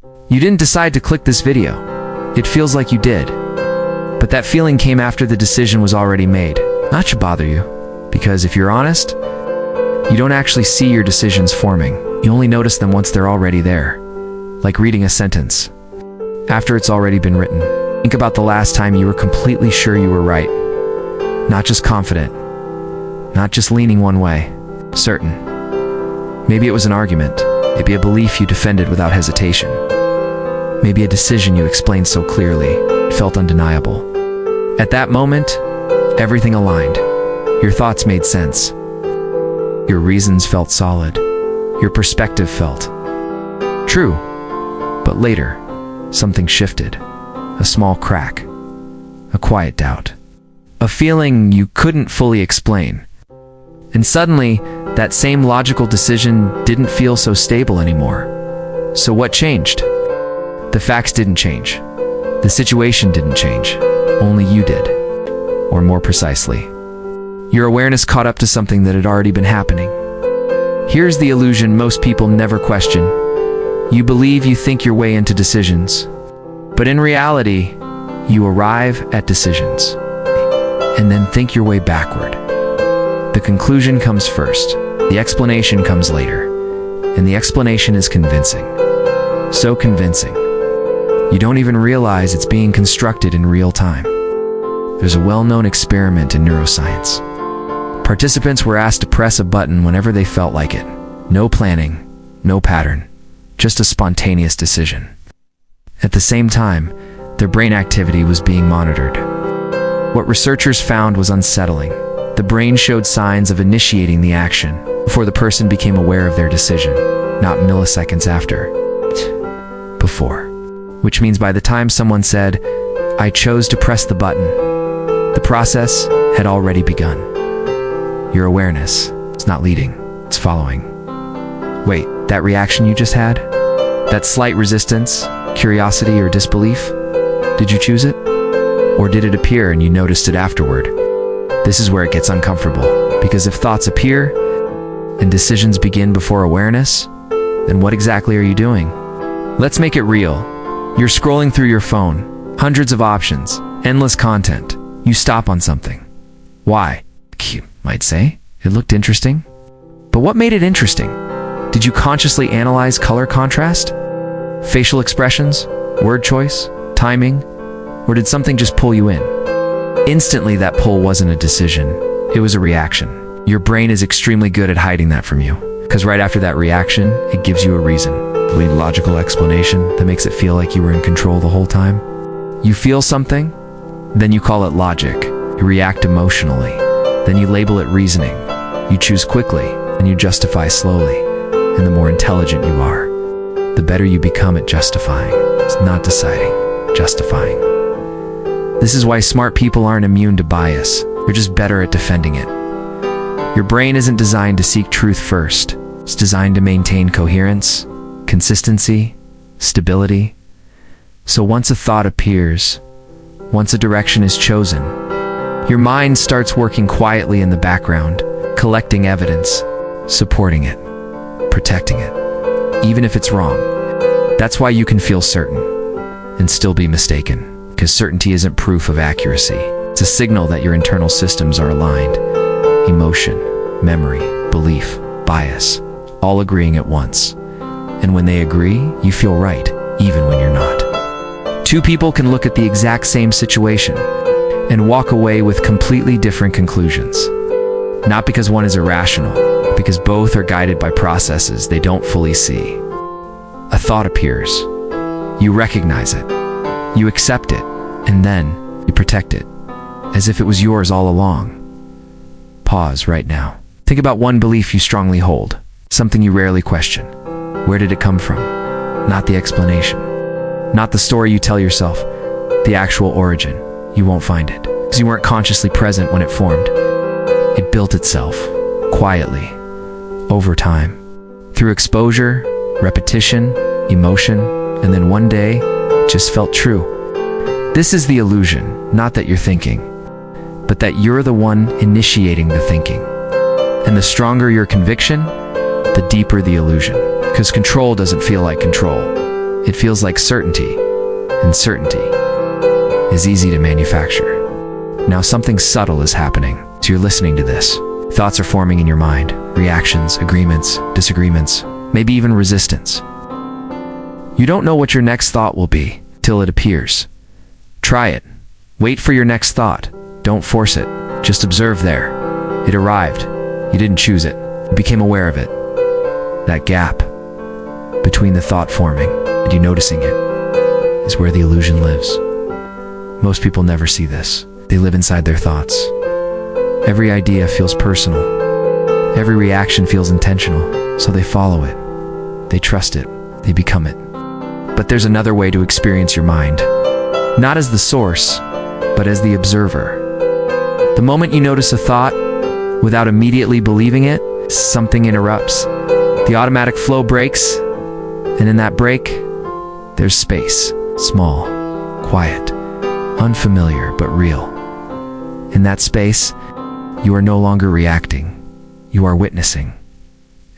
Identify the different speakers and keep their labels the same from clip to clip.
Speaker 1: You didn't decide to click this video. It feels like you did. But that feeling came after the decision was already made. That should bother you, because if you're honest, you don't actually see your decisions forming. You only notice them once they're already there. Like reading a sentence after it's already been written. Think about the last time you were completely sure you were right. Not just confident. Not just leaning one way. Certain. Maybe it was an argument. Maybe a belief you defended without hesitation. Maybe a decision you explained so clearly, it felt undeniable. At that moment, everything aligned. Your thoughts made sense. Your reasons felt solid. Your perspective felt true. But later, something shifted. A small crack. A quiet doubt. A feeling you couldn't fully explain. And suddenly, that same logical decision didn't feel so stable anymore. So what changed? The facts didn't change. The situation didn't change. Only you did. Or more precisely, your awareness caught up to something that had already been happening. Here's the illusion most people never question. You believe you think your way into decisions. But in reality, you arrive at decisions. And then think your way backward. The conclusion comes first. The explanation comes later. And the explanation is convincing. So convincing. You don't even realize it's being constructed in real time. There's a well-known experiment in neuroscience. Participants were asked to press a button whenever they felt like it. No planning, no pattern, just a spontaneous decision. At the same time, their brain activity was being monitored. What researchers found was unsettling. The brain showed signs of initiating the action before the person became aware of their decision, not milliseconds after. Before. Which means by the time someone said, "I chose to press the button," the process had already begun. Your awareness is not leading, it's following. Wait, that reaction you just had? That slight resistance, curiosity, or disbelief? Did you choose it? Or did it appear and you noticed it afterward? This is where it gets uncomfortable, because if thoughts appear and decisions begin before awareness, then what exactly are you doing? Let's make it real. You're scrolling through your phone, hundreds of options, endless content. You stop on something. Why? You might say, it looked interesting. But what made it interesting? Did you consciously analyze color contrast? Facial expressions? Word choice? Timing? Or did something just pull you in? Instantly, that pull wasn't a decision. It was a reaction. Your brain is extremely good at hiding that from you, because right after that reaction, it gives you a reason. A logical explanation that makes it feel like you were in control the whole time. You feel something, then you call it logic. You react emotionally, then you label it reasoning. You choose quickly, and you justify slowly. And the more intelligent you are, the better you become at justifying. It's not deciding, justifying. This is why smart people aren't immune to bias. They're just better at defending it. Your brain isn't designed to seek truth first. It's designed to maintain coherence, consistency, stability. So once a thought appears, once a direction is chosen, your mind starts working quietly in the background, collecting evidence, supporting it, protecting it, even if it's wrong. That's why you can feel certain and still be mistaken, because certainty isn't proof of accuracy. It's a signal that your internal systems are aligned. Emotion, memory, belief, bias, all agreeing at once. And when they agree, you feel right, even when you're not. Two people can look at the exact same situation and walk away with completely different conclusions. Not because one is irrational, but because both are guided by processes they don't fully see. A thought appears. You recognize it. You accept it. And then you protect it, as if it was yours all along. Pause right now. Think about one belief you strongly hold, something you rarely question. Where did it come from? Not the explanation. Not the story you tell yourself. The actual origin. You won't find it, because you weren't consciously present when it formed. It built itself, quietly, over time. Through exposure, repetition, emotion, and then one day, it just felt true. This is the illusion, not that you're thinking, but that you're the one initiating the thinking. And the stronger your conviction, the deeper the illusion. Because control doesn't feel like control. It feels like certainty, and certainty is easy to manufacture. Now something subtle is happening. So you're listening to this. Thoughts are forming in your mind. Reactions, agreements, disagreements, maybe even resistance. You don't know what your next thought will be till it appears. Try it. Wait for your next thought. Don't force it. Just observe there. It arrived. You didn't choose it. You became aware of it. That gap between the thought forming and you noticing it is where the illusion lives. Most people never see this. They live inside their thoughts. Every idea feels personal. Every reaction feels intentional, so they follow it. They trust it. They become it. But there's another way to experience your mind. Not as the source, but as the observer. The moment you notice a thought, without immediately believing it, something interrupts. The automatic flow breaks, and in that break, there's space. Small, quiet, unfamiliar, but real. In that space, you are no longer reacting. You are witnessing.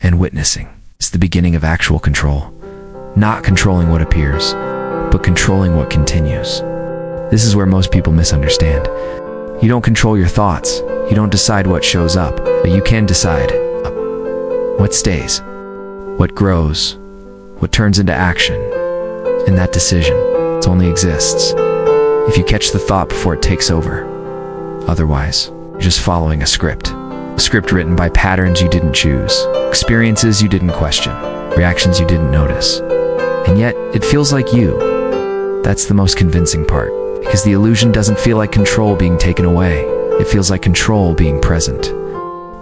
Speaker 1: And witnessing is the beginning of actual control. Not controlling what appears, but controlling what continues. This is where most people misunderstand. You don't control your thoughts. You don't decide what shows up, but you can decide what stays, what grows, what turns into action. And that decision, it only exists if you catch the thought before it takes over. Otherwise, you're just following a script written by patterns you didn't choose, experiences you didn't question, reactions you didn't notice. And yet, it feels like you. That's the most convincing part, because the illusion doesn't feel like control being taken away. It feels like control being present,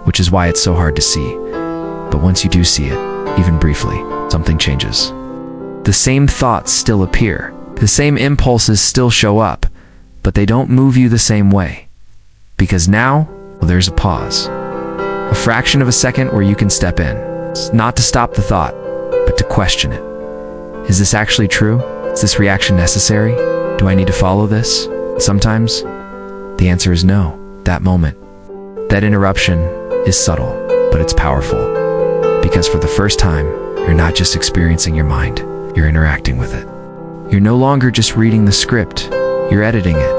Speaker 1: which is why it's so hard to see. But once you do see it, even briefly, something changes. The same thoughts still appear. The same impulses still show up, but they don't move you the same way. Because now, well, there's a pause. A fraction of a second where you can step in. It's not to stop the thought, but to question it. Is this actually true? Is this reaction necessary? Do I need to follow this? Sometimes, the answer is no. That moment, that interruption is subtle, but it's powerful. Because for the first time, you're not just experiencing your mind, you're interacting with it. You're no longer just reading the script, you're editing it.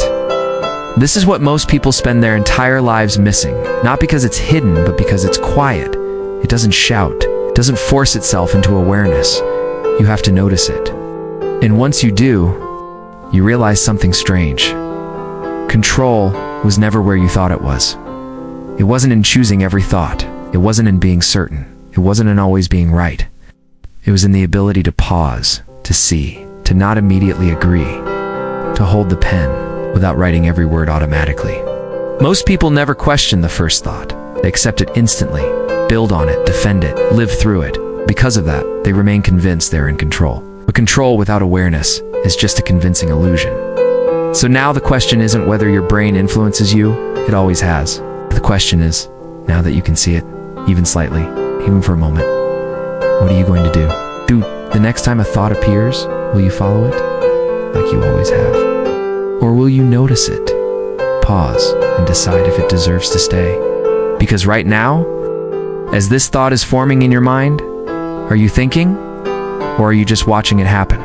Speaker 1: This is what most people spend their entire lives missing, not because it's hidden, but because it's quiet. It doesn't shout, it doesn't force itself into awareness. You have to notice it. And once you do, you realize something strange. Control was never where you thought it was. It wasn't in choosing every thought. It wasn't in being certain. It wasn't in always being right. It was in the ability to pause, to see, to not immediately agree, to hold the pen without writing every word automatically. Most people never question the first thought. They accept it instantly, build on it, defend it, live through it. Because of that, they remain convinced they're in control. But control without awareness is just a convincing illusion. So now the question isn't whether your brain influences you, it always has. The question is, now that you can see it, even slightly, even for a moment, what are you going to do? The next time a thought appears, will you follow it, like you always have? Or will you notice it, pause, and decide if it deserves to stay? Because right now, as this thought is forming in your mind, are you thinking, or are you just watching it happen?